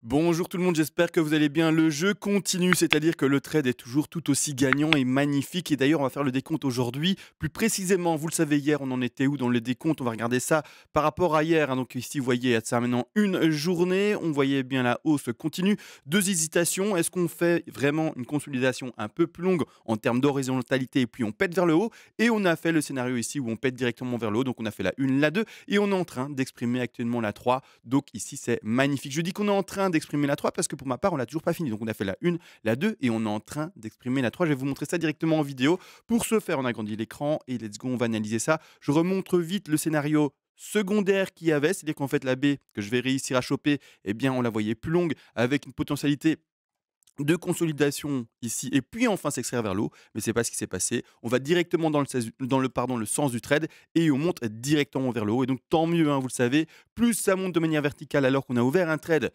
Bonjour tout le monde, j'espère que vous allez bien. Le jeu continue, c'est-à-dire que le trade est toujours tout aussi gagnant et magnifique. Et d'ailleurs, on va faire le décompte aujourd'hui. Plus précisément, vous le savez, hier, on en était où dans le décompte? On va regarder ça par rapport à hier, hein. Donc ici, vous voyez, ça maintenant une journée. On voyait bien la hausse continue. Deux hésitations. Est-ce qu'on fait vraiment une consolidation un peu plus longue en termes d'horizontalité et puis on pète vers le haut? Et on a fait le scénario ici où on pète directement vers le haut. Donc on a fait la 1, la 2 et on est en train d'exprimer actuellement la 3. Donc ici, c'est magnifique. Je dis qu'on est en train d'exprimer la 3 parce que pour ma part, on l'a toujours pas fini. Donc on a fait la 1, la 2 et on est en train d'exprimer la 3. Je vais vous montrer ça directement en vidéo. Pour ce faire, on agrandit l'écran et let's go, on va analyser ça. Je remontre vite le scénario secondaire qu'il y avait, c'est-à-dire qu'en fait la baie que je vais réussir à choper, eh bien on la voyait plus longue avec une potentialité de consolidation ici et puis enfin s'extraire vers l'eau, mais c'est pas ce qui s'est passé. On va directement le sens du trade et on monte directement vers le haut et donc tant mieux, hein, vous le savez, plus ça monte de manière verticale alors qu'on a ouvert un trade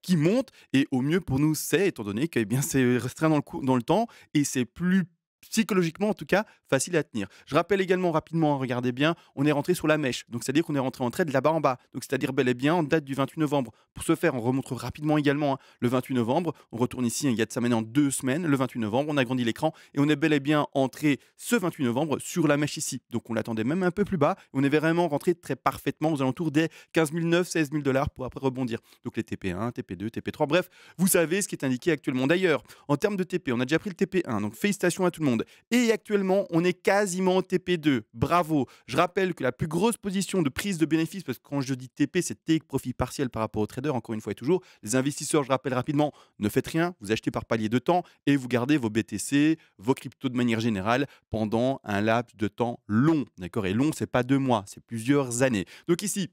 qui monte et au mieux pour nous c'est étant donné que eh bien c'est restreint dans le temps et c'est plus psychologiquement en tout cas facile à tenir. Je rappelle également rapidement, hein, regardez bien, on est rentré sur la mèche. Donc c'est-à-dire qu'on est rentré en trade là-bas en bas. Donc c'est-à-dire bel et bien en date du 28 novembre. Pour ce faire, on remonte rapidement également, hein, le 28 novembre. On retourne ici, hein, il y a de ça maintenant 2 semaines, le 28 novembre, on agrandit l'écran et on est bel et bien entré ce 28 novembre sur la mèche ici. Donc on l'attendait même un peu plus bas. On est vraiment rentré très parfaitement aux alentours des 15 900, 16 000 $ pour après rebondir. Donc les TP1, TP2, TP3, bref, vous savez ce qui est indiqué actuellement. D'ailleurs, en termes de TP, on a déjà pris le TP1, donc félicitations à tout le monde. Et actuellement, on est quasiment TP2. Bravo. Je rappelle que la plus grosse position de prise de bénéfice, parce que quand je dis TP, c'est take profit partiel par rapport aux traders, encore une fois et toujours. Les investisseurs, je rappelle rapidement, ne faites rien, vous achetez par palier de temps et vous gardez vos BTC, vos cryptos de manière générale pendant un laps de temps long. D'accord? Et long, c'est pas 2 mois, c'est plusieurs années. Donc ici,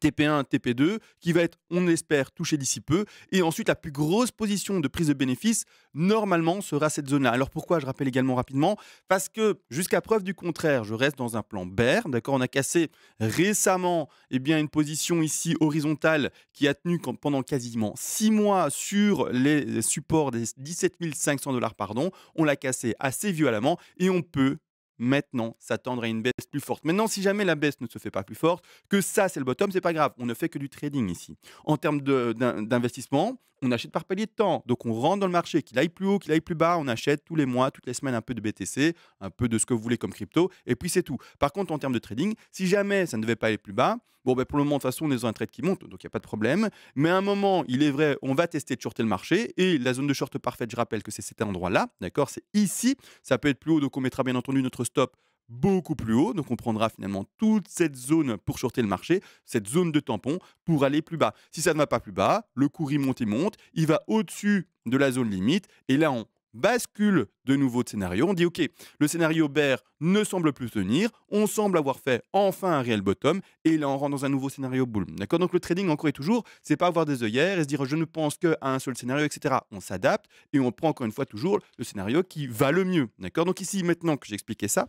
TP1, TP2, qui va être, on espère, touché d'ici peu. Et ensuite, la plus grosse position de prise de bénéfice, normalement, sera cette zone-là. Alors pourquoi? Je rappelle également rapidement, parce que jusqu'à preuve du contraire, je reste dans un plan bear. D'accord, on a cassé récemment une position ici horizontale qui a tenu pendant quasiment 6 mois sur les supports des 17 500 $. Pardon. On l'a cassé assez violemment et on peut maintenant s'attendre à une baisse plus forte. Maintenant, si jamais la baisse ne se fait pas plus forte, que ça c'est le bottom, c'est pas grave. On ne fait que du trading ici. En termes d'investissement, on achète par palier de temps. Donc on rentre dans le marché, qu'il aille plus haut, qu'il aille plus bas, on achète tous les mois, toutes les semaines un peu de BTC, un peu de ce que vous voulez comme crypto, et puis c'est tout. Par contre, en termes de trading, si jamais ça ne devait pas aller plus bas, bon pour le moment de toute façon on est dans un trade qui monte, donc il n'y a pas de problème. Mais à un moment, il est vrai, on va tester de shorter le marché, et la zone de short parfaite, je rappelle que c'est cet endroit-là, d'accord, c'est ici. Ça peut être plus haut, donc on mettra bien entendu notre stop beaucoup plus haut. Donc on prendra finalement toute cette zone pour shorter le marché, cette zone de tampon pour aller plus bas. Si ça ne va pas plus bas, le cours il monte, il va au-dessus de la zone limite et là on bascule de nouveau de scénario. On dit ok, le scénario bear ne semble plus tenir, on semble avoir fait enfin un réel bottom et là on rentre dans un nouveau scénario bull. D'accord? Donc le trading encore et toujours, c'est pas avoir des œillères et se dire je ne pense qu'à un seul scénario, etc. On s'adapte et on prend encore une fois toujours le scénario qui va le mieux. D'accord? Donc ici maintenant que j'ai expliqué ça,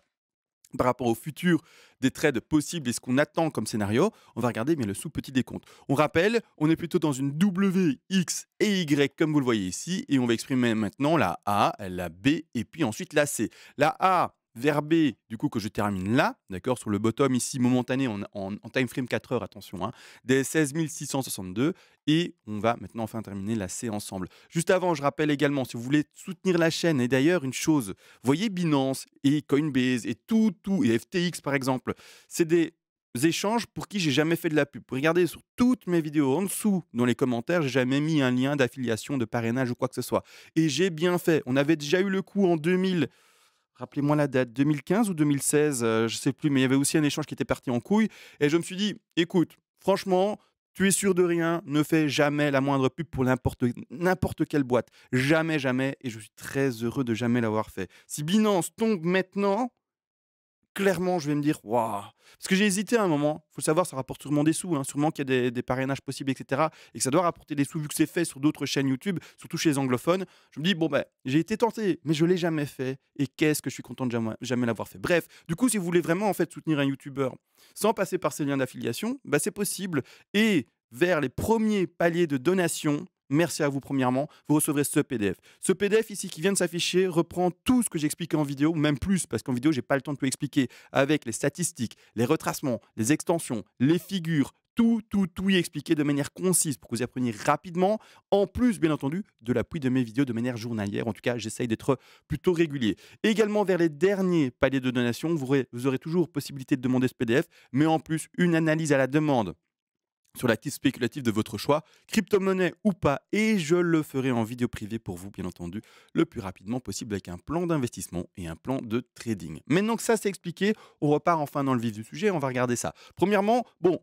par rapport au futur des trades possibles et ce qu'on attend comme scénario, on va regarder bien le sous-petit décompte. On rappelle, on est plutôt dans une W, X et Y comme vous le voyez ici et on va exprimer maintenant la A, la B et puis ensuite la C. La A vers B, du coup que je termine là, d'accord, sur le bottom ici momentané en time frame 4 heures, attention, hein, des 16 662 et on va maintenant enfin terminer la C ensemble. Juste avant, je rappelle également, si vous voulez soutenir la chaîne, et d'ailleurs une chose, voyez Binance et Coinbase et et FTX par exemple, c'est des échanges pour qui j'ai jamais fait de la pub. Regardez sur toutes mes vidéos en dessous, dans les commentaires, j'ai jamais mis un lien d'affiliation, de parrainage ou quoi que ce soit. Et j'ai bien fait. On avait déjà eu le coup en 2000. Rappelez-moi la date, 2015 ou 2016, je sais plus, mais il y avait aussi un échange qui était parti en couille. Et je me suis dit, écoute, franchement, tu es sûr de rien, ne fais jamais la moindre pub pour n'importe quelle boîte. Jamais, jamais. Et je suis très heureux de jamais l'avoir fait. Si Binance tombe maintenant, clairement, je vais me dire: «Waouh!» Parce que j'ai hésité à un moment. Il faut savoir, ça rapporte sûrement des sous, hein, sûrement qu'il y a des parrainages possibles et cetera et que ça doit rapporter des sous vu que c'est fait sur d'autres chaînes YouTube, surtout chez les anglophones. Je me dis: «Bon, ben, j'ai été tenté, mais je l'ai jamais fait et qu'est-ce que je suis content de jamais l'avoir fait». Bref, du coup, si vous voulez vraiment, en fait, soutenir un youtubeur sans passer par ces liens d'affiliation, bah, c'est possible et vers les premiers paliers de donation, merci à vous premièrement, vous recevrez ce PDF. Ce PDF ici qui vient de s'afficher reprend tout ce que j'explique en vidéo, même plus, parce qu'en vidéo, j'ai pas le temps de tout expliquer, avec les statistiques, les retracements, les extensions, les figures, tout y expliquer de manière concise pour que vous y appreniez rapidement. En plus, bien entendu, de l'appui de mes vidéos de manière journalière. En tout cas, j'essaye d'être plutôt régulier. Également, vers les derniers paliers de donation, vous aurez toujours possibilité de demander ce PDF, mais en plus, une analyse à la demande sur l'actif spéculatif de votre choix, crypto-monnaie ou pas, et je le ferai en vidéo privée pour vous, bien entendu, le plus rapidement possible avec un plan d'investissement et un plan de trading. Maintenant que ça c'est expliqué, on repart enfin dans le vif du sujet, on va regarder ça. Premièrement, bon,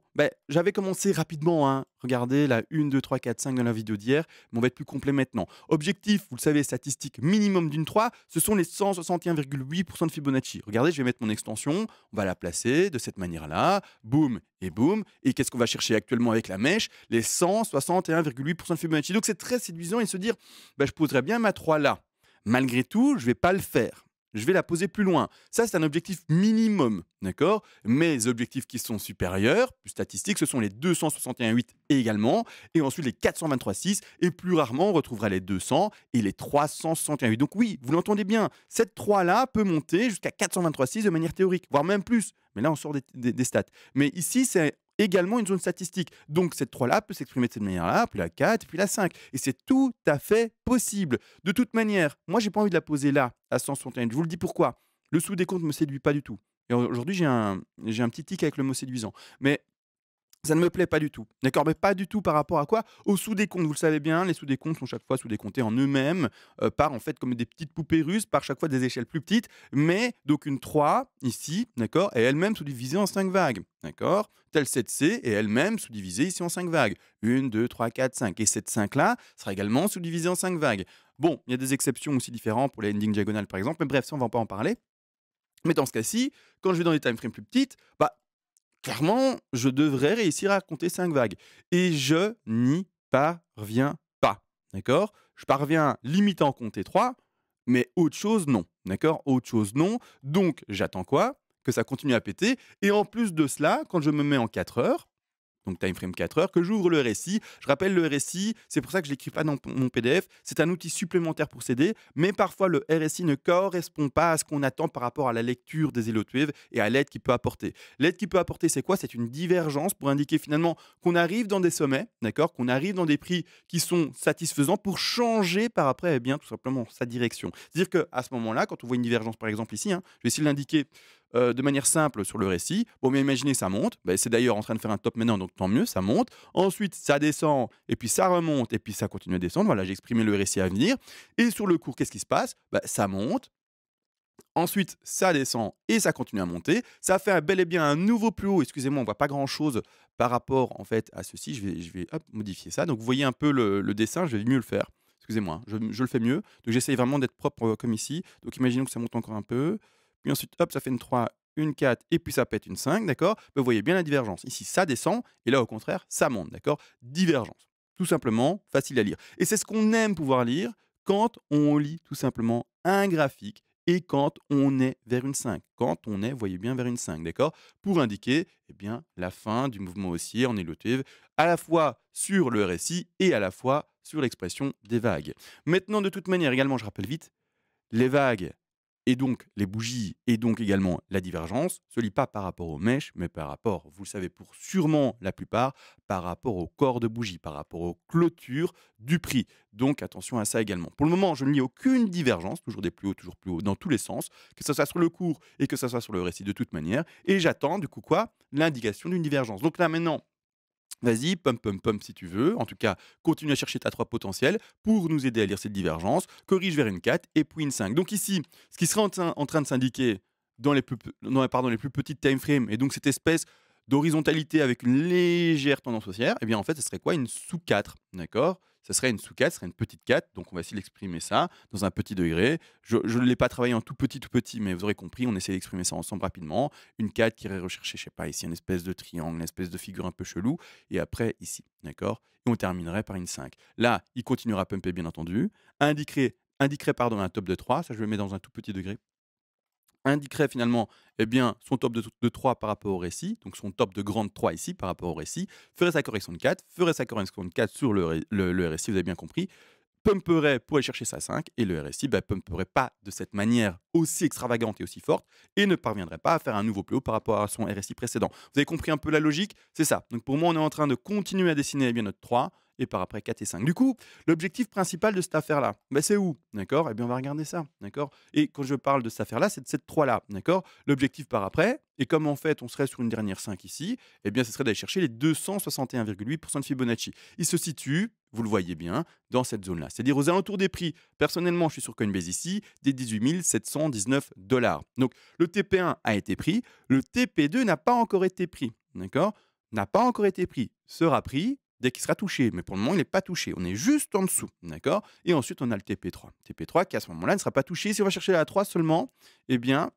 j'avais commencé rapidement, hein, regardez la 1, 2, 3, 4, 5 de la vidéo d'hier, mais on va être plus complet maintenant. Objectif, vous le savez, statistique minimum d'une 3, ce sont les 161,8% de Fibonacci. Regardez, je vais mettre mon extension, on va la placer de cette manière-là, boum et boum, et qu'est-ce qu'on va chercher actuellement avec la mèche? Les 161,8% de Fibonacci. Donc c'est très séduisant et se dire, je poserais bien ma 3 là. Malgré tout, je ne vais pas le faire. Je vais la poser plus loin. Ça, c'est un objectif minimum, d'accord? Mes objectifs qui sont supérieurs, plus statistiques, ce sont les 261,8 également, et ensuite les 423,6, et plus rarement, on retrouvera les 200 et les 361,8. Donc oui, vous l'entendez bien, cette 3-là peut monter jusqu'à 423,6 de manière théorique, voire même plus. Mais là, on sort des stats. Mais ici, c'est également une zone statistique. Donc cette 3-là peut s'exprimer de cette manière-là, puis la 4, puis la 5. Et c'est tout à fait possible. De toute manière, moi, j'ai pas envie de la poser là, à 161. Je vous le dis pourquoi. Le sous-décompte ne me séduit pas du tout. Et aujourd'hui, j'ai un petit tic avec le mot séduisant. Mais ça ne me plaît pas du tout. D'accord? Mais pas du tout par rapport à quoi? Aux sous-décomptes. Vous le savez bien, les sous-décomptes sont chaque fois sous-décomptés en eux-mêmes, par en fait comme des petites poupées russes, par chaque fois des échelles plus petites. Mais donc une 3 ici, d'accord, est elle-même sous-divisée en 5 vagues. D'accord? Telle cette C est elle-même sous-divisée ici en 5 vagues. 1, 2, 3, 4, 5. Et cette 5-là sera également sous-divisée en 5 vagues. Bon, il y a des exceptions aussi différentes pour les ending diagonales par exemple, mais bref, ça on va pas en parler. Mais dans ce cas-ci, quand je vais dans des timeframes plus petites, clairement, je devrais réussir à compter 5 vagues. Et je n'y parviens pas. D'accord? Je parviens limite à en compter 3, mais autre chose, non. D'accord? Autre chose, non. Donc, j'attends quoi? Que ça continue à péter. Et en plus de cela, quand je me mets en 4 heures, donc time frame 4 heures, que j'ouvre le RSI. Je rappelle le RSI, c'est pour ça que je ne l'écris pas dans mon PDF. C'est un outil supplémentaire pour s'aider, mais parfois le RSI ne correspond pas à ce qu'on attend par rapport à la lecture des Elliott Wave et à l'aide qu'il peut apporter. L'aide qu'il peut apporter, c'est quoi? C'est une divergence pour indiquer finalement qu'on arrive dans des sommets, d'accord, qu'on arrive dans des prix qui sont satisfaisants pour changer par après, eh bien, tout simplement sa direction. C'est-à-dire qu'à ce moment-là, quand on voit une divergence, par exemple ici, hein, je vais essayer de l'indiquer de manière simple sur le récit. Bon, mais imaginez, ça monte. C'est d'ailleurs en train de faire un top maintenant, donc tant mieux, ça monte. Ensuite, ça descend, et puis ça remonte, et puis ça continue à descendre. Voilà, j'ai exprimé le récit à venir. Et sur le cours, qu'est-ce qui se passe? Ça monte. Ensuite, ça descend et ça continue à monter. Ça fait bel et bien un nouveau plus haut. Excusez-moi, on ne voit pas grand-chose par rapport en fait à ceci. Je vais modifier ça. Donc, vous voyez un peu le dessin. Je vais mieux le faire. Excusez-moi, hein, je le fais mieux. Donc, j'essaye vraiment d'être propre comme ici. Donc, imaginons que ça monte encore un peu. Puis ensuite, hop, ça fait une 3, une 4, et puis ça pète une 5, d'accord? Vous voyez bien la divergence. Ici, ça descend, et là, au contraire, ça monte, d'accord? Divergence. Tout simplement, facile à lire. Et c'est ce qu'on aime pouvoir lire quand on lit tout simplement un graphique et quand on est vers une 5. Quand on est, voyez bien, vers une 5, d'accord? Pour indiquer eh bien, la fin du mouvement haussier en Elliott Wave, à la fois sur le RSI et à la fois sur l'expression des vagues. Maintenant, de toute manière, également, je rappelle vite, les vagues et donc les bougies et donc également la divergence se lit pas par rapport aux mèches, mais par rapport, vous le savez pour sûrement la plupart, par rapport au corps de bougie, par rapport aux clôtures du prix. Donc attention à ça également. Pour le moment, je ne lis aucune divergence, toujours des plus hauts, toujours plus hauts, dans tous les sens, que ce soit sur le cours et que ce soit sur le récit de toute manière. Et j'attends du coup quoi? L'indication d'une divergence. Donc là maintenant, vas-y, pump si tu veux. En tout cas, continue à chercher ta 3 potentielle pour nous aider à lire cette divergence. Corrige vers une 4 et puis une 5. Donc ici, ce qui serait en train de s'indiquer dans les plus petites time frames, et donc cette espèce d'horizontalité avec une légère tendance haussière, eh bien en fait, ce serait quoi? Une sous 4, d'accord? Ce serait une sous 4, ce serait une petite 4, donc on va essayer d'exprimer ça dans un petit degré. Je ne l'ai pas travaillé en tout petit, mais vous aurez compris, on essaie d'exprimer ça ensemble rapidement. Une 4 qui irait rechercher, je sais pas, ici, une espèce de triangle, une espèce de figure un peu chelou, et après ici, d'accord? Et on terminerait par une 5. Là, il continuera à pumper, bien entendu, indiquerait pardon, un top de 3, ça je le mets dans un tout petit degré, indiquerait finalement eh bien, son top de 3 par rapport au récit, donc son top de grande 3 ici par rapport au récit, ferait sa correction de 4, ferait sa correction de 4 sur le RSI, vous avez bien compris, pumperait pour aller chercher sa 5 et le RSI pumperait pas de cette manière aussi extravagante et aussi forte et ne parviendrait pas à faire un nouveau plus haut par rapport à son RSI précédent. Vous avez compris un peu la logique? C'est ça. Donc pour moi, on est en train de continuer à dessiner bien notre 3 et par après 4 et 5. Du coup, l'objectif principal de cette affaire-là, c'est où? D'accord? Eh bien, on va regarder ça. D'accord? Et quand je parle de cette affaire-là, c'est de cette 3-là. D'accord? L'objectif par après, et comme en fait, on serait sur une dernière 5 ici, eh bien, ce serait d'aller chercher les 261,8% de Fibonacci. Il se situe, vous le voyez bien, dans cette zone-là. C'est-à-dire aux alentours des prix. Personnellement, je suis sur Coinbase ici, des 18 719 $. Donc, le TP1 a été pris, le TP2 n'a pas encore été pris. D'accord? N'a pas encore été pris. Sera pris dès qu'il sera touché. Mais pour le moment, il n'est pas touché. On est juste en dessous. D'accord? Et ensuite, on a le TP3. TP3 qui, à ce moment-là, ne sera pas touché. Si on va chercher la 3 seulement, eh bien,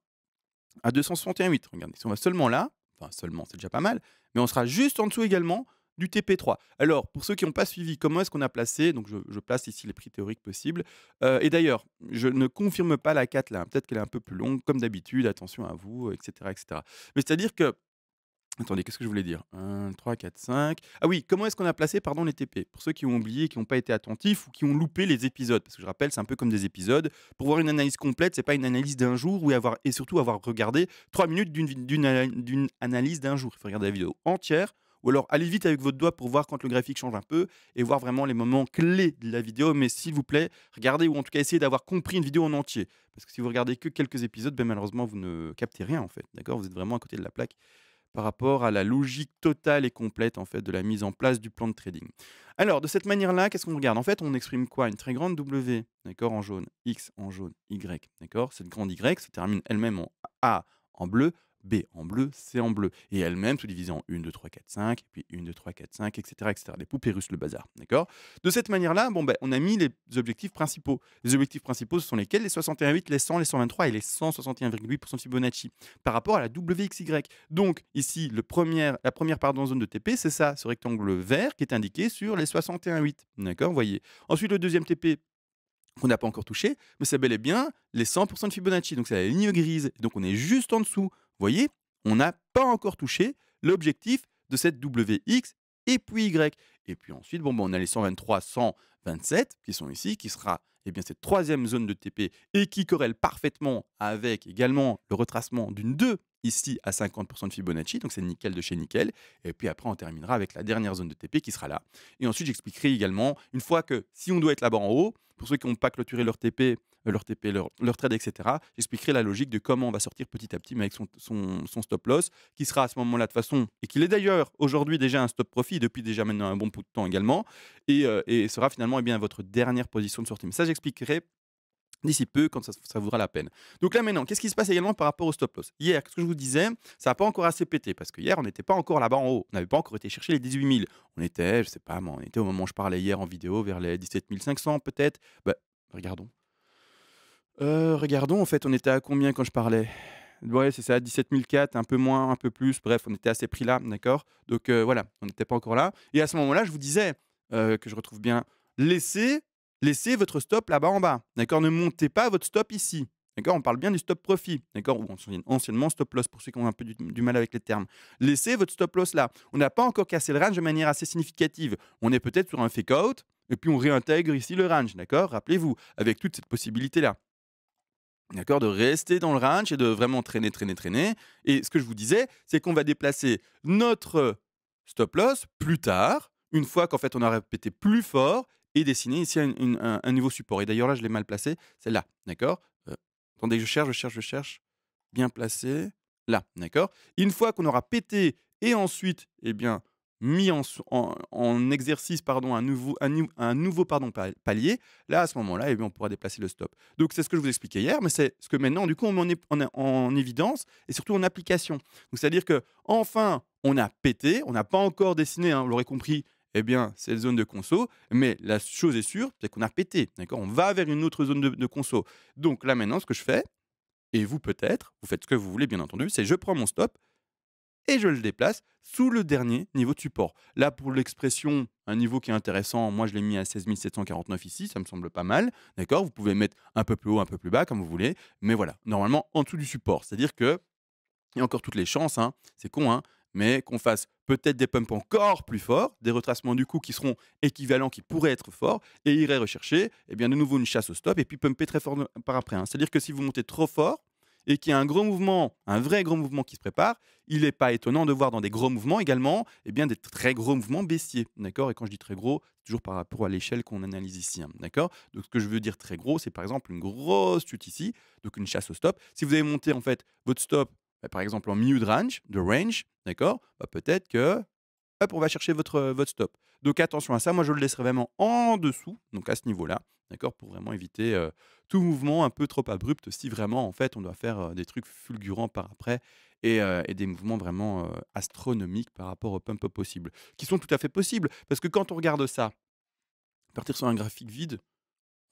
à 261,8. Regardez, si on va seulement là, enfin seulement, c'est déjà pas mal, mais on sera juste en dessous également du TP3. Alors, pour ceux qui n'ont pas suivi, comment est-ce qu'on a placé? Donc, je place ici les prix théoriques possibles. Et d'ailleurs, je ne confirme pas la 4 là. Peut-être qu'elle est un peu plus longue, comme d'habitude. Attention à vous, etc., etc. Mais c'est-à-dire que attendez, qu'est-ce que je voulais dire? 1, 3, 4, 5. Ah oui, comment est-ce qu'on a placé, pardon, les TP? Pour ceux qui ont oublié, qui n'ont pas été attentifs ou qui ont loupé les épisodes. Parce que je rappelle, c'est un peu comme des épisodes. Pour voir une analyse complète, c'est pas une analyse d'un jour et surtout avoir regardé 3 minutes d'une analyse d'un jour. Il faut regarder la vidéo entière ou alors allez vite avec votre doigt pour voir quand le graphique change un peu et voir vraiment les moments clés de la vidéo. Mais s'il vous plaît, regardez ou en tout cas essayez d'avoir compris une vidéo en entier. Parce que si vous regardez que quelques épisodes, malheureusement, vous ne captez rien en fait. D'accord? Vous êtes vraiment à côté de la plaque par rapport à la logique totale et complète en fait de la mise en place du plan de trading. Alors de cette manière-là, qu'est-ce qu'on regarde? En fait, on exprime quoi? Une très grande W, d'accord, en jaune, X en jaune, Y, d'accord? Cette grande Y se termine elle-même en A en bleu, B en bleu, C en bleu. Et elle-même se divise en 1, 2, 3, 4, 5, et puis 1, 2, 3, 4, 5, etc. etc. Les poupées russes, le bazar, d'accord? De cette manière-là, on a mis les objectifs principaux. Les objectifs principaux, ce sont lesquels? Les 61,8, les 100, les 123 et les 161,8% de Fibonacci par rapport à la WXY. Donc ici, la première zone de TP, c'est ça, ce rectangle vert qui est indiqué sur les 61,8. D'accord, vous voyez. Ensuite, le deuxième TP qu'on n'a pas encore touché, mais c'est bel et bien les 100% de Fibonacci. Donc c'est la ligne grise. Donc on est juste en dessous. Vous voyez, on n'a pas encore touché l'objectif de cette WX et puis Y. Et puis ensuite, on a les 123, 127 qui sont ici, qui sera cette troisième zone de TP et qui corrèle parfaitement avec également le retracement d'une 2 ici à 50% de Fibonacci, donc c'est nickel de chez nickel. Et puis après, on terminera avec la dernière zone de TP qui sera là. Et ensuite, j'expliquerai également, une fois que si on doit être là-bas en haut, pour ceux qui n'ont pas clôturé leur TP, leur trade, etc., j'expliquerai la logique de comment on va sortir petit à petit, mais avec son stop loss, qui sera à ce moment-là de façon, et qu'il est d'ailleurs aujourd'hui déjà un stop profit, depuis déjà maintenant un bon bout de temps également, et sera finalement votre dernière position de sortie. Mais ça, j'expliquerai d'ici peu quand ça vaudra la peine. Donc là maintenant, qu'est-ce qui se passe également par rapport au stop loss? Hier, ce que je vous disais, ça n'a pas encore assez pété parce que hier, on n'était pas encore là-bas en haut. On n'avait pas encore été chercher les 18 000. On était, je sais pas, on était au moment où je parlais hier en vidéo vers les 17 500 peut-être. Regardons. Regardons, en fait, on était à combien quand je parlais? Ouais, c'est ça, 17 004, un peu moins, un peu plus. Bref, on était à ces prix-là, d'accord? Donc voilà, on n'était pas encore là. Et à ce moment-là, je vous disais que je retrouve bien, laissez votre stop là-bas en bas, d'accord? Ne montez pas votre stop ici, d'accord? On parle bien du stop profit, d'accord? Ou anciennement stop loss pour ceux qui ont un peu du mal avec les termes. Laissez votre stop loss là. On n'a pas encore cassé le range de manière assez significative. On est peut-être sur un fake out et puis on réintègre ici le range, d'accord? Rappelez-vous, avec toute cette possibilité-là. D'accord, de rester dans le range et de vraiment traîner, traîner, traîner. Et ce que je vous disais, c'est qu'on va déplacer notre stop loss plus tard, une fois qu'en fait on a répété plus fort et dessiner ici un nouveau support. Et d'ailleurs là, je l'ai mal placé, c'est là, d'accord. Attendez, je cherche. Bien placé, là, d'accord. Une fois qu'on aura pété et ensuite, mis en exercice un nouveau palier, là, à ce moment-là, on pourra déplacer le stop. Donc, c'est ce que je vous expliquais hier, mais c'est ce que maintenant, du coup, on met en évidence et surtout en application. Donc, c'est-à-dire que enfin, on a pété, on n'a pas encore dessiné, hein, vous l'aurez compris, c'est la zone de conso, mais la chose est sûre, c'est qu'on a pété, d'accord. On va vers une autre zone de conso. Donc là, maintenant, ce que je fais, et vous peut-être, vous faites ce que vous voulez bien entendu, c'est je prends mon stop et je le déplace sous le dernier niveau de support. Là, pour l'expression, un niveau qui est intéressant, moi je l'ai mis à 16 749 ici, ça me semble pas mal, d'accord? Vous pouvez mettre un peu plus haut, un peu plus bas, comme vous voulez, mais voilà, normalement en dessous du support. C'est-à-dire que, il y a encore toutes les chances, hein, c'est con, hein, mais qu'on fasse peut-être des pumps encore plus forts, des retracements du coup qui seront équivalents, qui pourraient être forts, et irait rechercher, eh bien, de nouveau une chasse au stop et puis pumper très fort par après, hein. C'est-à-dire que si vous montez trop fort et qu'il y a un gros mouvement, un vrai gros mouvement qui se prépare, il n'est pas étonnant de voir dans des gros mouvements également, eh bien, des très gros mouvements baissiers, d'accord? Et quand je dis très gros, c'est toujours par rapport à l'échelle qu'on analyse ici, hein, d'accord? Donc ce que je veux dire très gros, c'est par exemple une grosse chute ici, donc une chasse au stop. Si vous avez monté en fait votre stop, bah, par exemple en milieu de range, d'accord? Bah, peut-être que hop, on va chercher votre stop. Donc attention à ça, moi je le laisserai vraiment en dessous, donc à ce niveau-là, d'accord? Pour vraiment éviter, tout mouvement un peu trop abrupt si vraiment, en fait, on doit faire, des trucs fulgurants par après et des mouvements vraiment, astronomiques par rapport aux pump possibles. Qui sont tout à fait possibles, parce que quand on regarde ça, partir sur un graphique vide,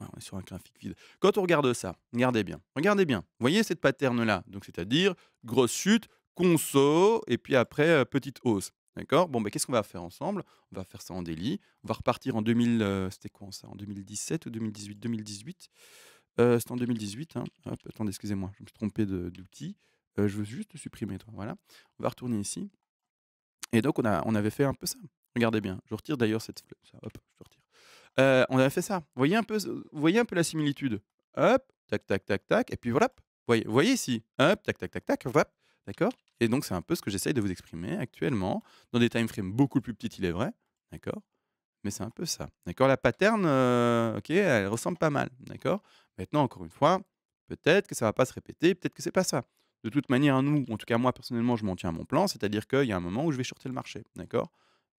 ouais, on est sur un graphique vide. Quand on regarde ça, regardez bien. Vous voyez cette pattern-là? Donc c'est-à-dire grosse chute, conso et puis après, petite hausse. D'accord? Bon, ben qu'est-ce qu'on va faire ensemble? On va faire ça en daily. On va repartir en 2000, c'était quand ça? En 2017 ou 2018? 2018. C'était en 2018, hein. Hop, attendez, excusez-moi, je me suis trompé d'outil. Je veux juste supprimer, toi, voilà. On va retourner ici et donc on avait fait un peu ça. Regardez bien, je retire d'ailleurs cette fleur, ça, hop, je retire. On avait fait ça. Vous voyez un peu la similitude? Hop, tac, tac, tac, tac et puis voilà. Vous voyez ici? Hop, tac, tac, tac, tac, hop, d'accord? Et donc c'est un peu ce que j'essaye de vous exprimer actuellement, dans des time frames beaucoup plus petits, il est vrai, d'accord? Mais c'est un peu ça, d'accord? La pattern, OK, elle ressemble pas mal, d'accord? Maintenant, encore une fois, peut-être que ça va pas se répéter, peut-être que c'est pas ça. De toute manière, nous, en tout cas moi personnellement, je m'en tiens à mon plan, c'est-à-dire qu'il y a un moment où je vais shorter le marché, d'accord?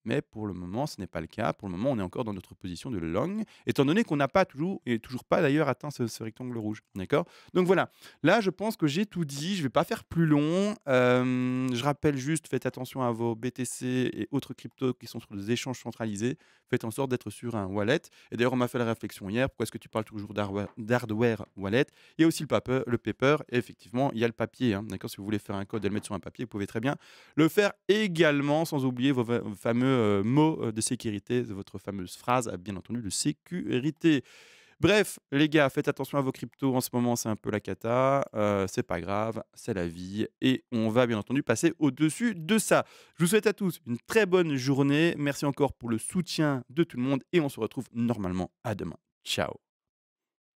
Mais pour le moment, ce n'est pas le cas. Pour le moment, on est encore dans notre position de long, étant donné qu'on n'a pas toujours pas d'ailleurs atteint ce rectangle rouge, d'accord? Donc voilà, là, je pense que j'ai tout dit, je ne vais pas faire plus long. Je rappelle juste, faites attention à vos BTC et autres cryptos qui sont sur des échanges centralisés. Faites en sorte d'être sur un wallet. Et d'ailleurs, on m'a fait la réflexion hier, pourquoi est-ce que tu parles toujours d'hardware wallet? Il y a aussi le paper, et effectivement, il y a le papier, hein, d'accord? Si vous voulez faire un code et le mettre sur un papier, vous pouvez très bien le faire également, sans oublier vos fameux mots de sécurité, votre fameuse phrase, bien entendu, de sécurité. Bref, les gars, faites attention à vos cryptos. En ce moment, c'est un peu la cata. C'est pas grave, c'est la vie. Et on va bien entendu passer au-dessus de ça. Je vous souhaite à tous une très bonne journée. Merci encore pour le soutien de tout le monde. Et on se retrouve normalement à demain. Ciao.